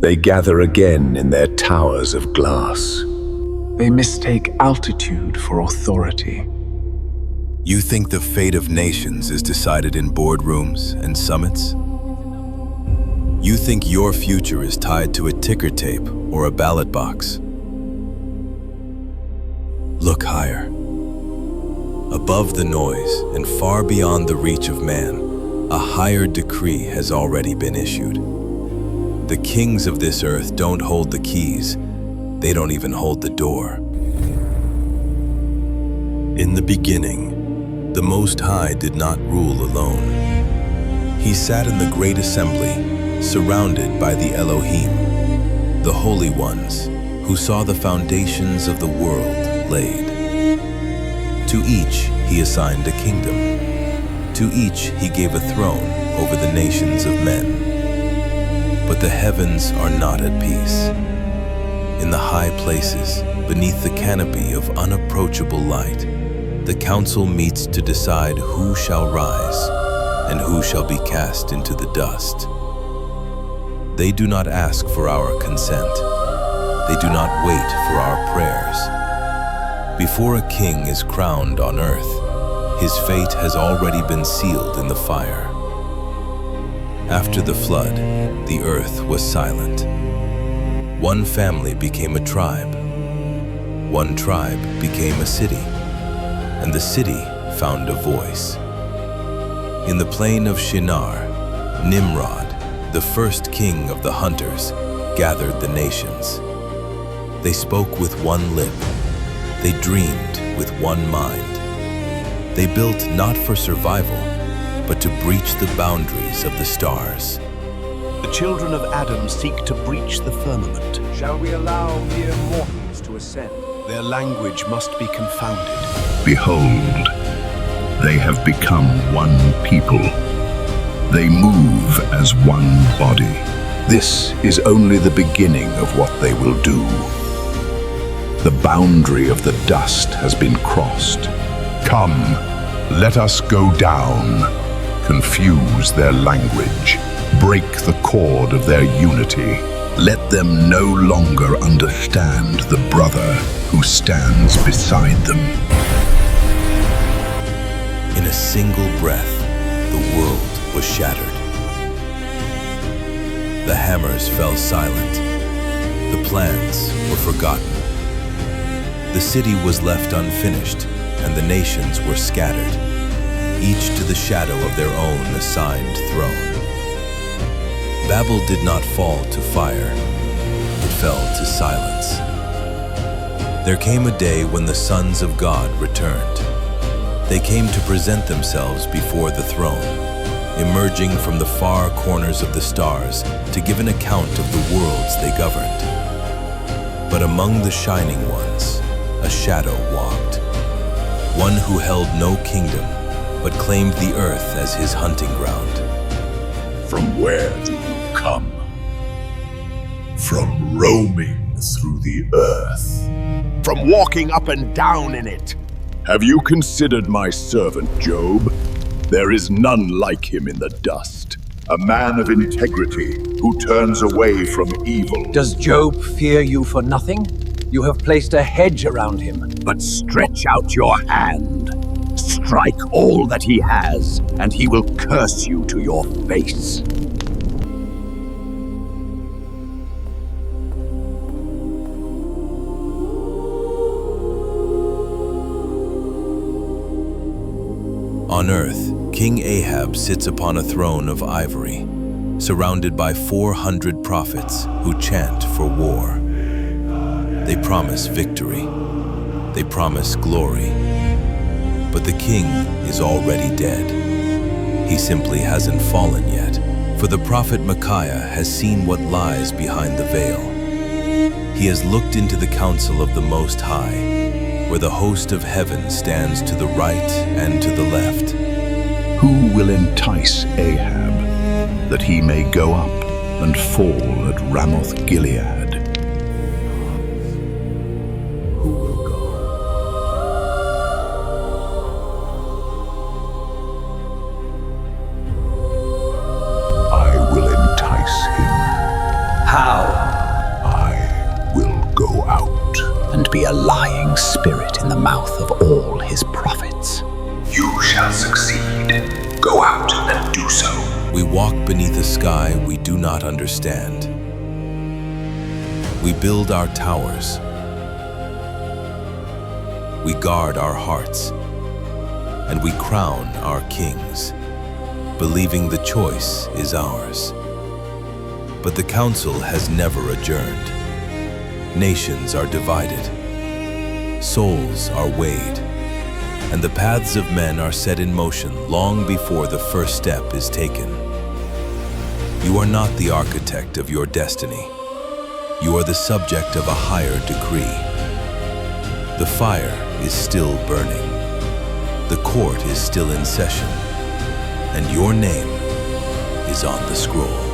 They gather again in their towers of glass. They mistake altitude for authority. You think the fate of nations is decided in boardrooms and summits? You think your future is tied to a ticker tape or a ballot box? Look higher. Above the noise and far beyond the reach of man, a higher decree has already been issued. The kings of this earth don't hold the keys. They don't even hold the door. In the beginning, the Most High did not rule alone. He sat in the great assembly, surrounded by the Elohim, the holy ones, who saw the foundations of the world laid. To each he assigned a kingdom. To each he gave a throne over the nations of men. But the heavens are not at peace. In the high places, beneath the canopy of unapproachable light, the council meets to decide who shall rise and who shall be cast into the dust. They do not ask for our consent. They do not wait for our prayers. Before a king is crowned on earth, his fate has already been sealed in the fire. After the flood, the earth was silent. One family became a tribe. One tribe became a city. And the city found a voice. In the plain of Shinar, Nimrod, the first king of the hunters, gathered the nations. They spoke with one lip. They dreamed with one mind. They built not for survival, but to breach the boundaries of the stars. The children of Adam seek to breach the firmament. Shall we allow mere mortals to ascend? Their language must be confounded. Behold, they have become one people. They move as one body. This is only the beginning of what they will do. The boundary of the dust has been crossed. Come, let us go down, confuse their language, break the cord of their unity. Let them no longer understand the brother who stands beside them. In a single breath, the world was shattered. The hammers fell silent. The plans were forgotten. The city was left unfinished, and the nations were scattered, each to the shadow of their own assigned throne. Babel did not fall to fire. It fell to silence. There came a day when the sons of God returned. They came to present themselves before the throne, emerging from the far corners of the stars to give an account of the worlds they governed. But among the shining ones, a shadow walked, one who held no kingdom, but claimed the earth as his hunting ground. From where do you come? From roaming through the earth. From walking up and down in it. Have you considered my servant Job? There is none like him in the dust. A man of integrity who turns away from evil. Does Job fear you for nothing? You have placed a hedge around him. But stretch out your hand. Strike all that he has, and he will curse you to your face. On earth, King Ahab sits upon a throne of ivory, surrounded by 400 prophets who chant for war. They promise victory. They promise glory. But the king is already dead. He simply hasn't fallen yet, for the prophet Micaiah has seen what lies behind the veil. He has looked into the council of the Most High, where the host of heaven stands to the right and to the left. Who will entice Ahab, that he may go up and fall at Ramoth Gilead? Who will go? I will entice him. How? and be a lying spirit in the mouth of all his prophets. You shall succeed. Go out and do so. We walk beneath a sky we do not understand. We build our towers. We guard our hearts. And we crown our kings, believing the choice is ours. But the council has never adjourned. Nations are divided. Souls are weighed. And the paths of men are set in motion long before the first step is taken. You are not the architect of your destiny. You are the subject of a higher decree. The fire is still burning. The court is still in session. And your name is on the scroll.